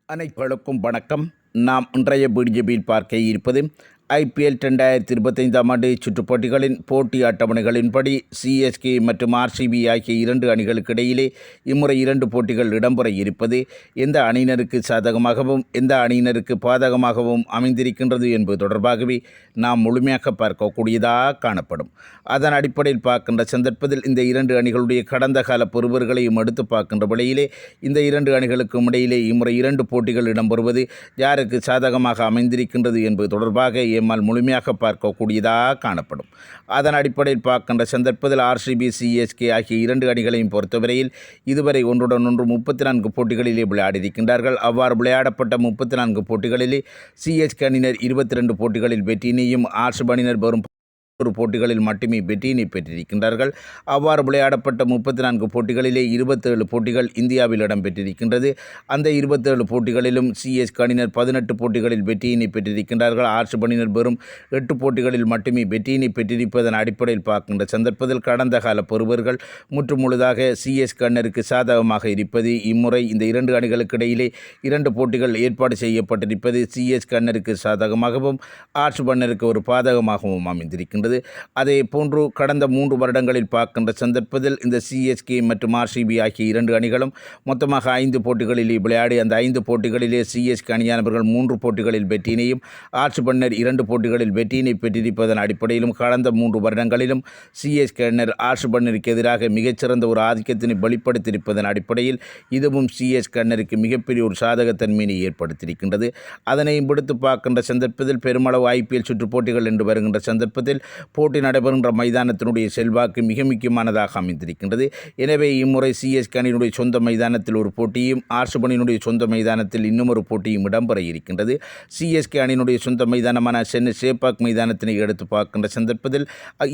அனைவருக்கும் வணக்கம். நாம் இன்றைய பிடிஜபியில் பார்க்க இருப்பது IPL 2025ஆம் ஆண்டு சுற்றுப் போட்டிகளின் போட்டி அட்டவணைகளின்படி CSK மற்றும் RCB ஆகிய இரண்டு அணிகளுக்கு இடையிலே இம்முறை இரண்டு போட்டிகள் இடம்பெற இருப்பது எந்த அணியினருக்கு சாதகமாகவும் எந்த அணியினருக்கு பாதகமாகவும் அமைந்திருக்கின்றது என்பது தொடர்பாகவே நாம் முழுமையாக பார்க்கக்கூடியதாக காணப்படும். அதன் அடிப்படையில் பார்க்கின்ற சந்தர்ப்பத்தில் இந்த இரண்டு அணிகளுடைய கடந்த கால பெறுவர்களையும் எடுத்து பார்க்கின்ற வழியிலே இந்த இரண்டு அணிகளுக்கும் இடையிலே இம்முறை இரண்டு போட்டிகள் இடம்பெறுவது யாருக்கு சாதகமாக அமைந்திருக்கின்றது என்பது தொடர்பாக எம்மால் முழுமையாக பார்க்கக்கூடியதாக காணப்படும். அதன் அடிப்படையில் பார்க்கின்ற சந்தர்ப்பத்தில் RCB CSK ஆகிய இரண்டு அணிகளையும் பொறுத்தவரையில் இதுவரை ஒன்றுடன் ஒன்று 34 போட்டிகளிலே விளையாடியிருக்கின்றார்கள். அவ்வாறு விளையாடப்பட்ட 34 போட்டிகளிலே CSK அணியினர் 22 போட்டிகளில் வெற்றியினையும் RCB அணியினர் வரும் போட்டிகளில் மட்டுமே வெற்றியினை பெற்றிருக்கின்றார்கள். அவ்வாறு விளையாடப்பட்ட 34 போட்டிகளிலே 27 போட்டிகள் இந்தியாவில் இடம்பெற்றிருக்கின்றது. அந்த 27 போட்டிகளிலும் CSK அணியினர் 18 போட்டிகளில் வெற்றியினை பெற்றிருக்கின்றார்கள். RCB அணியினர் வெறும் 8 போட்டிகளில் மட்டுமே வெற்றியினை பெற்றிருப்பதன் அடிப்படையில் பார்க்கின்ற சந்தர்ப்பத்தில் கடந்த கால பெறுவர்கள் முற்றுமுழுதாக CSK அணியினருக்கு சாதகமாக இருப்பது இம்முறை இந்த இரண்டு அணிகளுக்கு இடையிலே இரண்டு போட்டிகள் ஏற்பாடு செய்யப்பட்டிருப்பது CSK அணியினருக்கு சாதகமாகவும் RCB அணியினருக்கு ஒரு பாதகமாகவும் அமைந்திருக்கின்றது. அதே போன்று கடந்த 3 வருடங்களில் பார்க்கின்ற சந்தர்ப்பத்தில் இந்த CSK மற்றும் RCB ஆகிய இரண்டு அணிகளும் மொத்தமாக 5 போட்டிகளிலே விளையாடி அந்த 5 போட்டிகளிலே CSK அணியானவர்கள் 3 போட்டிகளில் வெற்றியினையும் RCB அணியினர் 2 போட்டிகளில் வெற்றியினை பெற்றிருப்பதன் அடிப்படையிலும் கடந்த 3 வருடங்களிலும் CSK அணியினர் RCB அணியினருக்கு எதிராக மிகச்சிறந்த ஒரு ஆதிக்கத்தினை வெளிப்படுத்தியிருப்பதன் அடிப்படையில் இதுவும் CSK அணியினருக்கு மிகப்பெரிய ஒரு சாதகத்தன்மையை ஏற்படுத்தியிருக்கின்றது. அதனையும் விடுத்து பார்க்கின்ற சந்தர்ப்பத்தில் பெருமளவு IPL சுற்றுப் போட்டிகள் என்று வருகின்ற சந்தர்ப்பத்தில் போட்டி நடைபெறுகின்ற மைதானத்தினுடைய செல்வாக்கு மிக முக்கியமானதாக அமைந்திருக்கின்றது. எனவே இம்முறை CSK அணியினுடைய சொந்த மைதானத்தில் ஒரு போட்டியும் RCB அணியினுடைய சொந்த மைதானத்தில் இன்னுமொரு போட்டியும் இடம்பெற இருக்கின்றது. CSK அணியினுடைய சொந்த மைதானமான சென்னை சேப்பாக் மைதானத்தினை எடுத்து பார்க்கின்ற சந்தர்ப்பத்தில்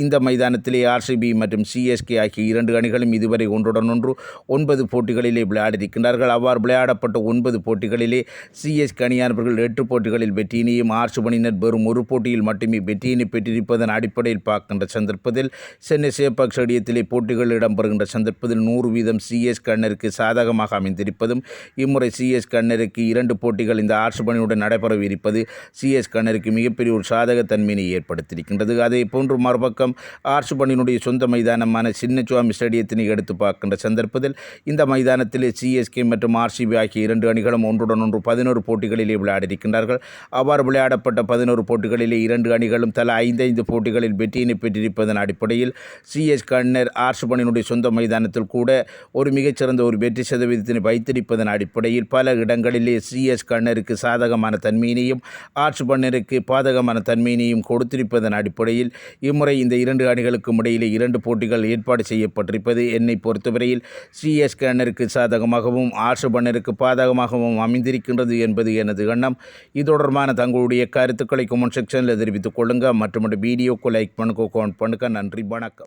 இந்த மைதானத்திலே RCB மற்றும் CSK ஆகிய இரண்டு அணிகளும் இதுவரை ஒன்றுடன் ஒன்று 9 போட்டிகளிலே விளையாடியிருக்கின்றார்கள். அவ்வாறு விளையாடப்பட்ட 9 போட்டிகளிலே CSK அணியானவர்கள் 8 போட்டிகளில் வெற்றியினையும் RCB அணியினர் வெறும் ஒரு போட்டியில் மட்டுமே வெற்றியினை பெற்றிருப்பதன் அடிப்படையில் பார்க்கின்ற சந்தர்ப்பத்தில் சென்னை சேப்பாக் ஸ்டேடியத்திலே போட்டிகள் இடம்பெறுகின்ற சந்தர்ப்பத்தில் 100% CSK அணியினருக்கு சாதகமாக அமைந்திருப்பதும் இம்முறை CSK அணியினருக்கு 2 போட்டிகள் இந்த RCB அணியுடன் நடைபெறவிருப்பது CSK அணியினருக்கு மிகப்பெரிய ஒரு சாதகத்தன்மையை ஏற்படுத்தியிருக்கின்றது. அதே போன்று மறுபக்கம் RCB அணியினுடைய சொந்த மைதானமான சின்னசுவாமி ஸ்டேடியத்தினை எடுத்து பார்க்கின்ற சந்தர்ப்பத்தில் இந்த மைதானத்திலே CSK மற்றும் RCB ஆகிய இரண்டு அணிகளும் ஒன்றுடன் ஒன்று 11 போட்டிகளிலே விளையாடியிருக்கின்றார்கள். அவ்வாறு விளையாடப்பட்ட 11 போட்டிகளிலே இரண்டு அணிகளும் தலா 5 போட்டிகளில் வெற்றியினை பெற்றிருப்பதன் அடிப்படையில் CSK அணியினர் RCB அணியினுடைய சொந்த மைதானத்தில் கூட ஒரு மிகச்சிறந்த ஒரு வெற்றி சதவீதத்தினை வைத்திருப்பதன் அடிப்படையில் பல இடங்களிலே CSK அணியினருக்கு சாதகமான தன்மையினையும் RCB அணியினருக்கு பாதகமான தன்மையினையும் கொடுத்திருப்பதன் அடிப்படையில் இம்முறை இந்த இரண்டு அணிகளுக்கும் இடையிலே இரண்டு போட்டிகள் ஏற்பாடு செய்யப்பட்டிருப்பது என்னை பொறுத்தவரையில் CSK அணியினருக்கு சாதகமாகவும் RCB அணியினருக்கு பாதகமாகவும் அமைந்திருக்கின்றது என்பது எனது எண்ணம். இது தொடர்பான தங்களுடைய கருத்துக்களை கமெண்ட் செக்ஷனில் தெரிவித்துக் கொள்ளுங்கள். மற்றும் வீடியோக்கு லைக் பண்ணுங்க, கமெண்ட் பண்ணுங்க. நன்றி, வணக்கம்.